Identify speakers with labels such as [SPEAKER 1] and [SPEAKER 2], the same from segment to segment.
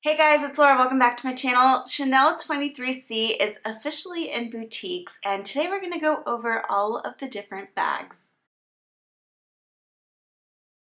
[SPEAKER 1] Hey guys, it's Laura. Welcome back to my channel. Chanel 23C is officially in boutiques, and today we're going to go over all of the different bags.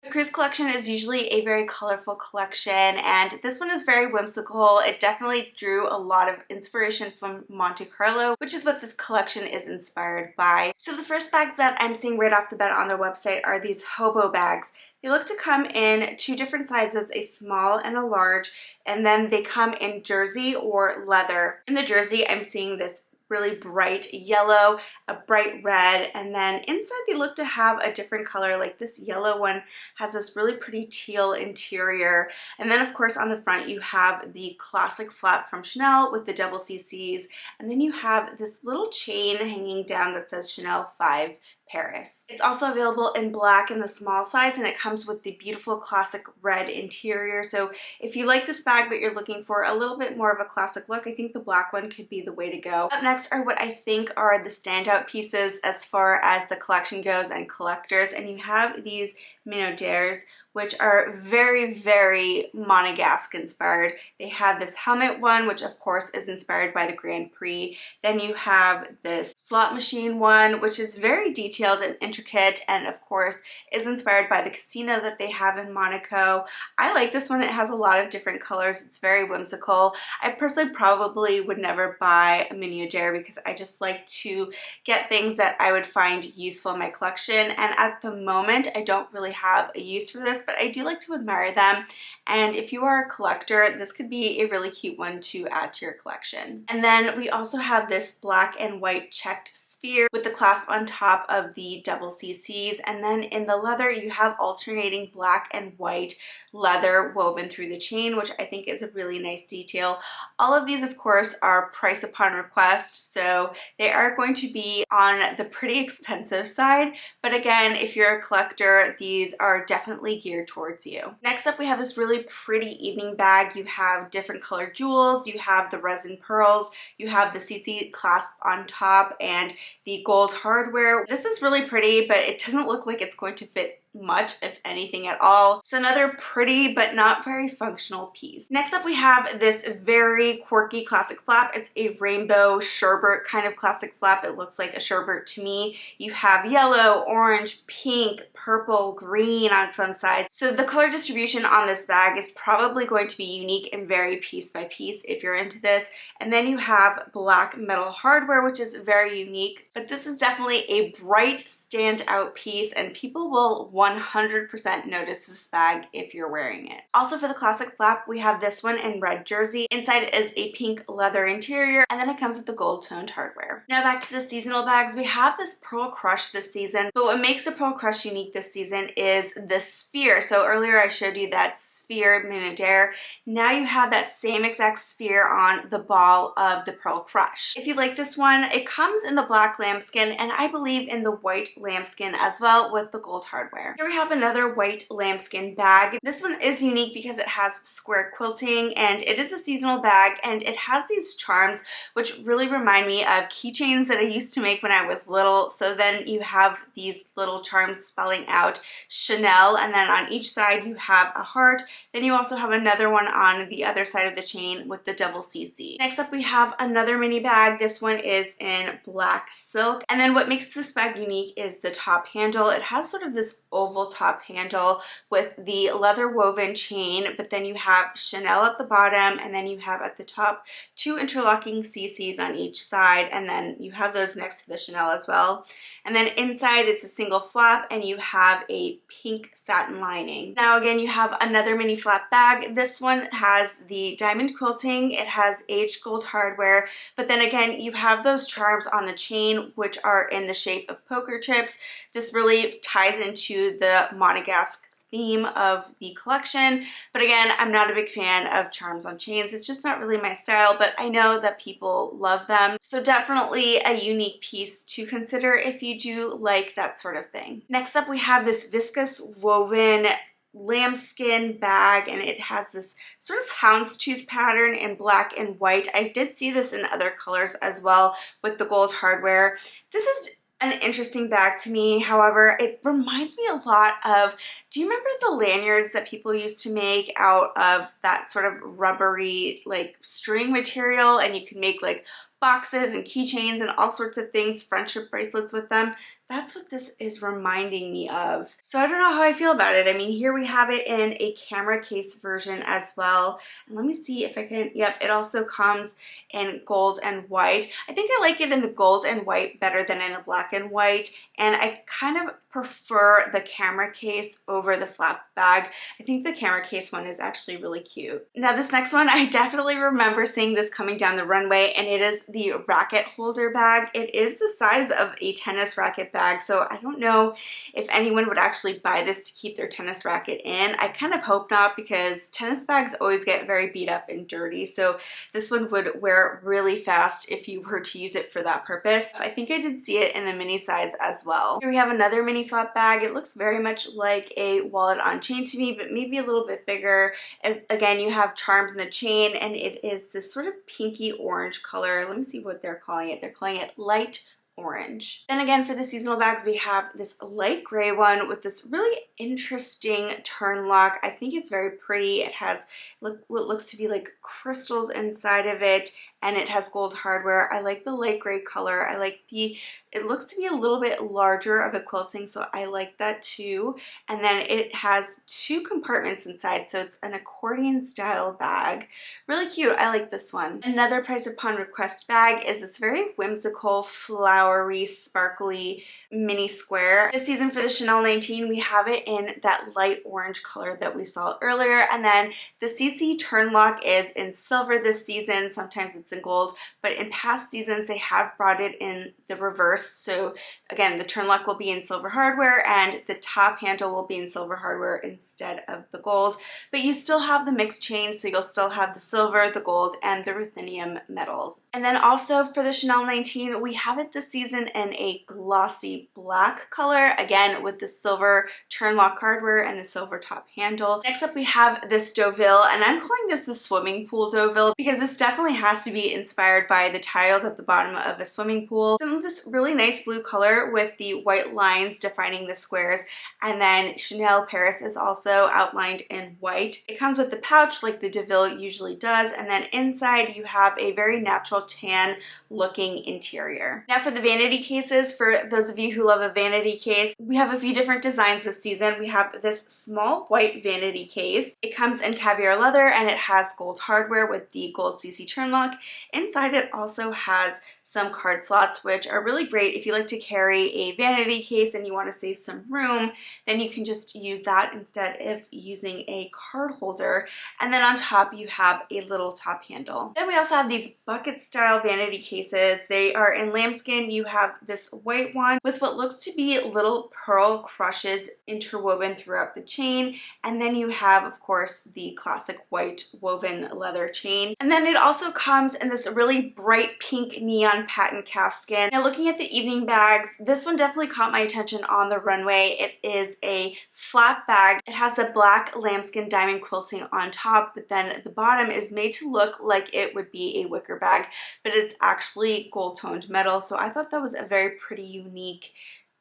[SPEAKER 1] The cruise collection is usually a very colorful collection, and this one is very whimsical. It definitely drew a lot of inspiration from Monte Carlo, which is what this collection is inspired by. So the first bags that I'm seeing right off the bat on their website are these hobo bags. They look to come in two different sizes, a small and a large, and then they come in jersey or leather. In the jersey, I'm seeing this really bright yellow, a bright red, and then inside they look to have a different color. Like this yellow one has this really pretty teal interior. And then of course on the front you have the classic flap from Chanel with the double CCs, and then you have this little chain hanging down that says Chanel 5 Paris. It's also available in black in the small size, and it comes with the beautiful classic red interior. So if you like this bag but you're looking for a little bit more of a classic look, I think the black one could be the way to go. Up next are what I think are the standout pieces as far as the collection goes and collectors, and you have these Minaudières, which are very, very Monegasque inspired. They have this helmet one, which of course is inspired by the Grand Prix. Then you have this slot machine one, which is very detailed and intricate, and of course is inspired by the casino that they have in Monaco. I like this one. It has a lot of different colors. It's very whimsical. I personally probably would never buy a Minaudière because I just like to get things that I would find useful in my collection, and at the moment I don't really have a use for this, but I do like to admire them, and if you are a collector, this could be a really cute one to add to your collection. And then we also have this black and white checked sphere with the clasp on top of the double CCs, and then in the leather you have alternating black and white leather woven through the chain, which I think is a really nice detail. All of these of course are price upon request, so they are going to be on the pretty expensive side, but again, if you're a collector, these are definitely geared towards you. Next up we have this really pretty evening bag. You have different colored jewels, you have the resin pearls, you have the CC clasp on top, and the gold hardware. This is really pretty, but it doesn't look like it's going to fit much, if anything at all. So another pretty but not very functional piece. Next up we have this very quirky classic flap. It's a rainbow sherbet kind of classic flap. It looks like a sherbet to me. You have yellow, orange, pink, purple, green on some sides. So the color distribution on this bag is probably going to be unique and vary piece by piece if you're into this. And then you have black metal hardware, which is very unique, but this is definitely a bright standout piece, and people will 100% notice this bag if you're wearing it. Also for the classic flap, we have this one in red jersey. Inside is a pink leather interior, and then it comes with the gold toned hardware. Now back to the seasonal bags. We have this Pearl Crush this season, but what makes the Pearl Crush unique this season is the sphere. So earlier I showed you that sphere Minaudière. Now you have that same exact sphere on the ball of the Pearl Crush. If you like this one, it comes in the black lambskin, and I believe in the white lambskin as well with the gold hardware. Here we have another white lambskin bag. This one is unique because it has square quilting, and it is a seasonal bag, and it has these charms which really remind me of keychains that I used to make when I was little. So then you have these little charms spelling out Chanel, and then on each side you have a heart. Then you also have another one on the other side of the chain with the double CC. Next up we have another mini bag. This one is in black silk, and then what makes this bag unique is the top handle. It has sort of this oval top handle with the leather woven chain, but then you have Chanel at the bottom, and then you have at the top two interlocking CCs on each side, and then you have those next to the Chanel as well. And then inside it's a single flap, and you have a pink satin lining. Now again, you have another mini flap bag. This one has the diamond quilting, it has aged gold hardware, but then again you have those charms on the chain which are in the shape of poker chips. This really ties into the Monegasque theme of the collection, but again, I'm not a big fan of charms on chains. It's just not really my style, but I know that people love them. So definitely a unique piece to consider if you do like that sort of thing. Next up we have this viscose woven lambskin bag, and it has this sort of houndstooth pattern in black and white. I did see this in other colors as well with the gold hardware. This is an interesting bag to me. However, it reminds me a lot of, do you remember the lanyards that people used to make out of that sort of rubbery like string material, and you can make like boxes and keychains and all sorts of things, friendship bracelets with them? That's what this is reminding me of. So I don't know how I feel about it. I mean, here we have it in a camera case version as well. And let me see if I can, yep, it also comes in gold and white. I think I like it in the gold and white better than in the black and white. And I kind of prefer the camera case over the flap bag. I think the camera case one is actually really cute. Now this next one, I definitely remember seeing this coming down the runway, and it is the racket holder bag. It is the size of a tennis racket bag, so I don't know if anyone would actually buy this to keep their tennis racket in. I kind of hope not, because tennis bags always get very beat up and dirty, so this one would wear really fast if you were to use it for that purpose. I think I did see it in the mini size as well. Here we have another mini flap bag. It looks very much like a wallet on chain to me, but maybe a little bit bigger. And again, you have charms in the chain, and it is this sort of pinky orange color. Let me see what they're calling it. They're calling it light orange. Then again, for the seasonal bags, we have this light gray one with this really interesting turn lock. I think it's very pretty. It has what looks to be like crystals inside of it, and it has gold hardware. I like the light gray color. I like it looks to be a little bit larger of a quilting, so I like that too. And then it has 2 compartments inside, so it's an accordion style bag. Really cute. I like this one. Another price upon request bag is this very whimsical, flowery, sparkly mini square. This season for the Chanel 19, we have it in that light orange color that we saw earlier. And then the CC turn lock is in silver this season. Sometimes it's in gold, but in past seasons they have brought it in the reverse. So again, the turn lock will be in silver hardware, and the top handle will be in silver hardware instead of the gold. But you still have the mixed chain, so you'll still have the silver, the gold, and the ruthenium metals. And then also for the Chanel 19, we have it this season in a glossy black color, again with the silver turn lock hardware and the silver top handle. Next up, we have this Deauville, and I'm calling this the swimming pool Deauville because this definitely has to be inspired by the tiles at the bottom of a swimming pool. So this really nice blue color with the white lines defining the squares, and then Chanel Paris is also outlined in white. It comes with the pouch like the Deauville usually does, and then inside you have a very natural tan looking interior. Now for the vanity cases, for those of you who love a vanity case, we have a few different designs this season. We have this small white vanity case. It comes in caviar leather, and it has gold hardware with the gold CC turn lock. Inside it also has some card slots, which are really great if you like to carry a vanity case and you want to save some room. Then you can just use that instead of using a card holder. And then on top you have a little top handle. Then we also have these bucket style vanity cases. They are in lambskin. You have this white one with what looks to be little pearl crushes interwoven throughout the chain. And then you have, of course, the classic white woven leather chain. And then it also comes in this really bright pink neon patent calfskin. Now looking at the evening bags, this one definitely caught my attention on the runway. It is a flap bag. It has the black lambskin diamond quilting on top, but then the bottom is made to look like it would be a wicker bag, but it's actually gold toned metal. So I thought that was a very pretty unique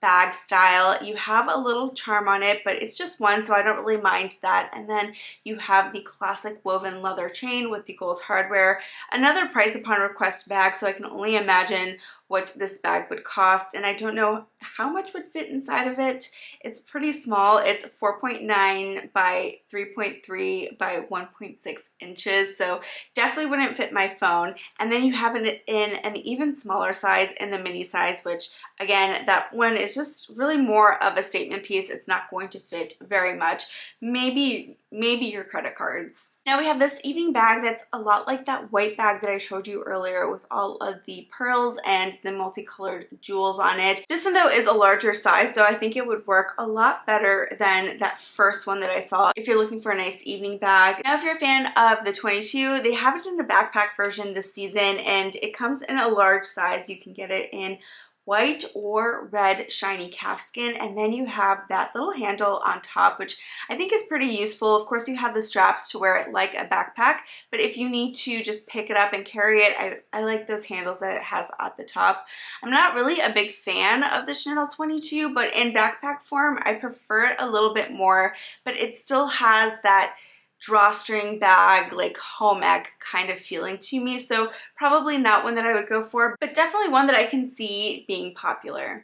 [SPEAKER 1] bag style. You have a little charm on it, but it's just one, so I don't really mind that. And then you have the classic woven leather chain with the gold hardware. Another price upon request bag, so I can only imagine what this bag would cost, and I don't know how much would fit inside of it. It's pretty small. It's 4.9 by 3.3 by 1.6 inches, so definitely wouldn't fit my phone. And then you have it in an even smaller size, in the mini size, which again, that one is just really more of a statement piece. It's not going to fit very much. Maybe your credit cards. Now we have this evening bag that's a lot like that white bag that I showed you earlier with all of the pearls and the multicolored jewels on it. This one though is a larger size, so I think it would work a lot better than that first one that I saw if you're looking for a nice evening bag. Now if you're a fan of the 22, they have it in a backpack version this season, and it comes in a large size. You can get it in white or red shiny calfskin, and then you have that little handle on top, which I think is pretty useful. Of course, you have the straps to wear it like a backpack, but if you need to just pick it up and carry it, I like those handles that it has at the top. I'm not really a big fan of the Chanel 22, but in backpack form, I prefer it a little bit more, but it still has that drawstring bag, like home egg kind of feeling to me. So probably not one that I would go for, but definitely one that I can see being popular.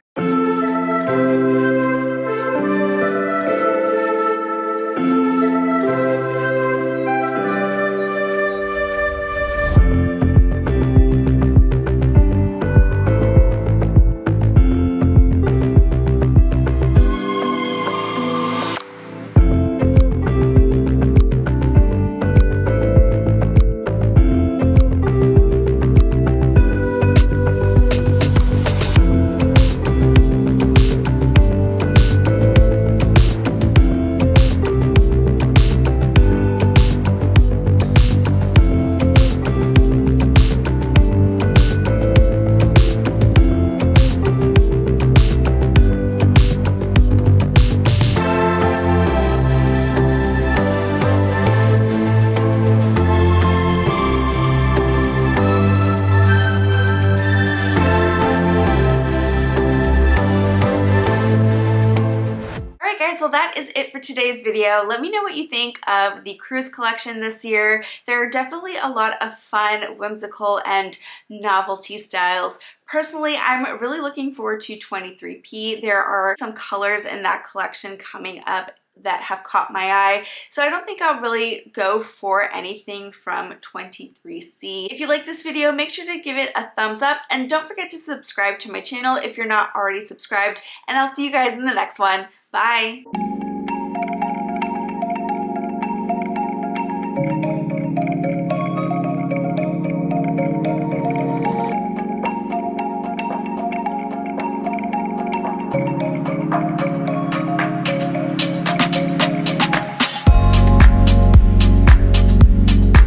[SPEAKER 1] Well, that is it for today's video. Let me know what you think of the cruise collection this year. There are definitely a lot of fun, whimsical, and novelty styles. Personally, I'm really looking forward to 23P. There are some colors in that collection coming up that have caught my eye, so I don't think I'll really go for anything from 23C. If you like this video, make sure to give it a thumbs up, and don't forget to subscribe to my channel if you're not already subscribed, and I'll see you guys in the next one. Bye!